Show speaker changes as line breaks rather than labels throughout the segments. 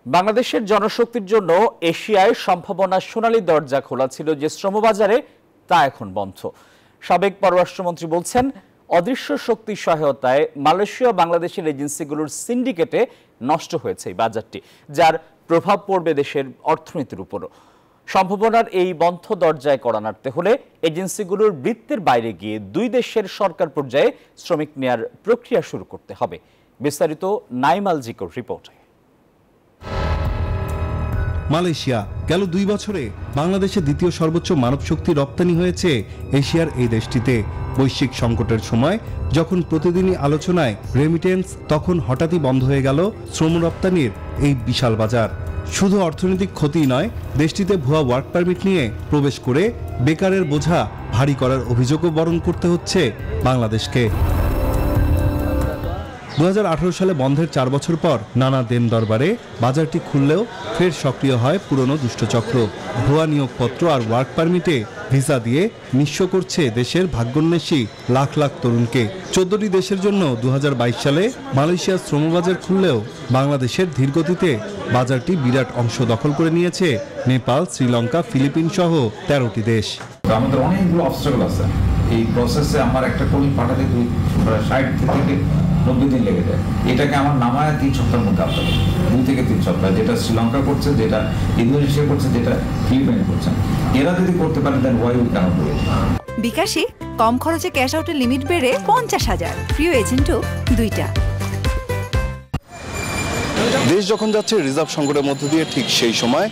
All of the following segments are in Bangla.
বাংলাদেশের জনশক্তির জন্য এশিয়ায় সম্ভাবনার সোনালী দরজা খোলা ছিল যে শ্রমবাজারে, তা এখন বন্ধ। সাবেক পররাষ্ট্রমন্ত্রী বলছেন, অদৃশ্য শক্তির সহায়তায় মালয়েশিয়া বাংলাদেশের এজেন্সিগুলোর সিন্ডিকেটে নষ্ট হয়েছে এই বাজারটি, যার প্রভাব পড়বে দেশের অর্থনীতির উপরও। সম্ভাবনার এই বন্ধ দরজায় কড়া নাড়তে হলে এজেন্সিগুলোর বৃত্তের বাইরে গিয়ে দুই দেশের সরকার পর্যায়ে শ্রমিক নেয়ার প্রক্রিয়া শুরু করতে হবে। বিস্তারিত নাইম আল জিকোর রিপোর্টে।
মালয়েশিয়া গেল 2 বছরে বাংলাদেশের দ্বিতীয় সর্বোচ্চ মানব শক্তি রপ্তানি হয়েছে এশিয়ার এই দেশটিতে। বৈশ্বিক সংকটের সময় যখন প্রতিদিনই আলোচনায় রেমিটেন্স, তখন হঠাৎই বন্ধ হয়ে গেল শ্রম রপ্তানির এই বিশাল বাজার। শুধু অর্থনৈতিক ক্ষতি নয়, দেশটিতে ভুয়া ওয়ার্ক পারমিট নিয়ে প্রবেশ করে বেকারের বোঝা ভারী করার অভিযোগও বরণ করতে হচ্ছে বাংলাদেশকে। 2018 সালে বন্ধের 4 বছর পর নানা দেন দরবারে বাজারটি খুললেও ফের সক্রিয় হয় পুরনো দুষ্টচক্র। ভুয়া নিয়োগপত্র আর ওয়ার্ক পারমিটে ভিসা দিয়ে নিঃস্ব করছে দেশের ভাগ্যোন্বেষী লাখ লাখ তরুণকে। 14টি দেশের জন্য 2022 সালে মালয়েশিয়ার শ্রমবাজার খুললেও বাংলাদেশের ধীরগতিতে বাজারটি বিরাট অংশ দখল করে নিয়েছে নেপাল, শ্রীলঙ্কা, ফিলিপিন সহ 13টি দেশ।
আমাদের অনেকগুলো অবস্ট্রাগল আছে এই প্রসেসে। আমার একটা কর্মী পাঠাতে 60 থেকে 90 দিন লেগে যায়। এটাকে আমার নামায় 3 সপ্তাহের মধ্যে আসতে হবে, 2 থেকে 3 সপ্তাহ। যেটা শ্রীলঙ্কা করছে, যেটা ইন্দোনেশিয়া করছে, যেটা ফিলিপাইন করছে, এরা যদি করতে পারে then why we can't do it.
বিকাশে কম খরচে ক্যাশ আউটের লিমিট বেড়ে 50,000, প্রিয় এজেন্টও 2টা।
দেশ যখন যাচ্ছে রিজার্ভ সংকটের মধ্য দিয়ে, ঠিক সেই সময়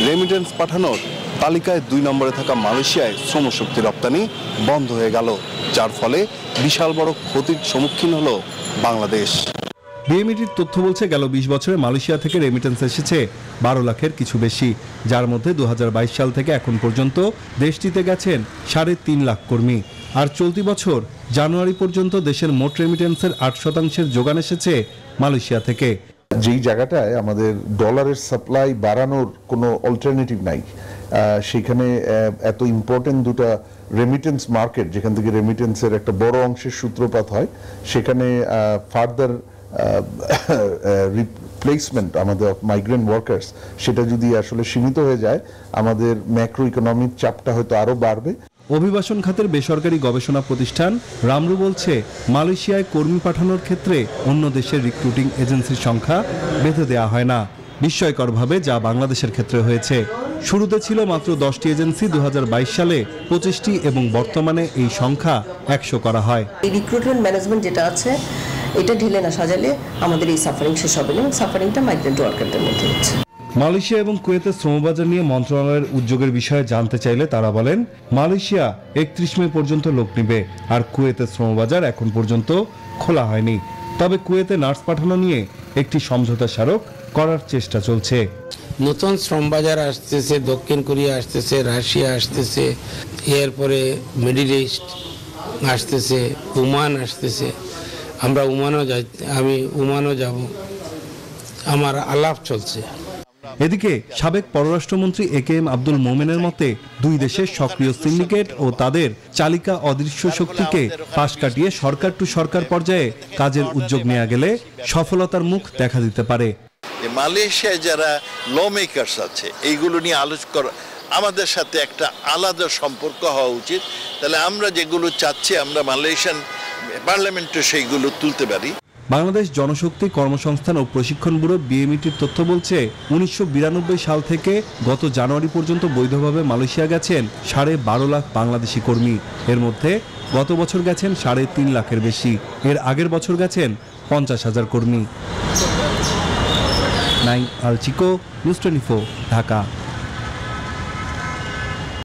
রেমিটেন্স পাঠানোর তালিকায় 2 নম্বরে থাকা মালয়েশিয়ায় শ্রমশক্তি রপ্তানি বন্ধ হয়ে গেল, যার ফলে বিশাল বড় ক্ষতির সম্মুখীন হলো বাংলাদেশ। বিএমইটির তথ্য বলছে, গেল 20 বছরে মালয়েশিয়া থেকে রেমিটেন্স এসেছে 12 লাখের কিছু বেশি, যার মধ্যে 2022 সাল থেকে এখন পর্যন্ত দেশটিতে গেছেন 3.5 লাখ কর্মী। আর চলতি বছর জানুয়ারি পর্যন্ত দেশের মোট রেমিটেন্সের 8% যোগান এসেছে মালয়েশিয়া থেকে।
যেই জায়গাটায় আমাদের ডলারের সাপ্লাই বাড়ানোর কোনো অল্টারনেটিভ নাই, সেখানে এত ইম্পর্টেন্ট দুটো রেমিটেন্স মার্কেট, যেখান থেকে রেমিটেন্সের একটা বড় অংশের সূত্রপাত হয়, সেখানে ফার্দার রিপ্লেসমেন্ট আমাদের মাইগ্রেন্ট ওয়ার্কার্স, সেটা যদি আসলে সীমিত হয়ে যায়, আমাদের ম্যাক্রো ইকোনমিক চাপটা হয়তো আরো বাড়বে।
অভিবাসন খাতের বেসরকারি গবেষণা প্রতিষ্ঠান রামরু বলছে, মালয়েশিয়ায় কর্মী পাঠানোর ক্ষেত্রে অন্য দেশের রিক্রুটিং এজেন্সির সংখ্যা বেঁধে দেওয়া হয় না, বিস্ময়করভাবে যা বাংলাদেশের ক্ষেত্রে হয়েছে। শুরুতে ছিল মাত্র 10টি এজেন্সি, 2022 সালে 25টি এবং বর্তমানে এই সংখ্যা 100 করা হয়।
এই রিক্রুটমেন্ট ম্যানেজমেন্ট যেটা আছে, এটা ঢেলে না সাজালে আমাদের এই সাফারিং শেষ হবে না। সাফারিংটা মাইগ্রেন্ট ওয়ার্কারদের মধ্যে হচ্ছে।
মালয়েশিয়া এবং কুয়েতের শ্রমবাজার নিয়ে মন্ত্রণালয়ের উদ্যোগের বিষয়ে জানতে চাইলে তারা বলেন, মালয়েশিয়া 31 মে পর্যন্ত লোক নেবে, আর কুয়েতের শ্রমবাজার এখন পর্যন্ত খোলা হয়নি। তবে কুয়েতে নার্স পাঠানো নিয়ে একটি সমঝোতা স্মারক করার চেষ্টা চলছে।
নতুন শ্রমবাজার আসতেছে, দক্ষিণ কোরিয়া আসতেছে, রাশিয়া আসতেছে, এরপরে মিডল ইস্ট আসতেছে, ওমান আসতেছে। আমি ওমানও যাব, আমার আলাপ চলছে।
এদিকে সাবেক পররাষ্ট্রমন্ত্রী একেএম আব্দুল মোমেনের মতে, 2 দেশের সক্রিয় সিন্ডিকেট ও তাদের চালিকা অদৃশ্য শক্তিকে পাশ কাটিয়ে সরকার টু সরকার পর্যায়ে কাজের উদ্যোগ নেওয়া গেলে সফলতার মুখ দেখা দিতে পারে।
মালয়েশিয়ায় যারা ল মেকার্স আছে, এইগুলো নিয়ে আলোচনা করা, আমাদের সাথে একটা আলাদা সম্পর্ক হওয়া উচিত। তাহলে আমরা যেগুলো চাচ্ছি, আমরা মালয়েশিয়ান পার্লামেন্টে সেইগুলো তুলতে পারি।
বাংলাদেশ জনশক্তি কর্মসংস্থান ও প্রশিক্ষণ ব্যুরো বিএমইটির তথ্য বলছে, 1992 সাল থেকে গত জানুয়ারি পর্যন্ত বৈধভাবে মালয়েশিয়া গেছেন 12.5 লাখ বাংলাদেশি কর্মী। এর মধ্যে গত বছর গেছেন 3.5 লাখের বেশি, এর আগের বছর গেছেন 50,000 কর্মী। নাইম আল চিকো, নিউজ 24, ঢাকা।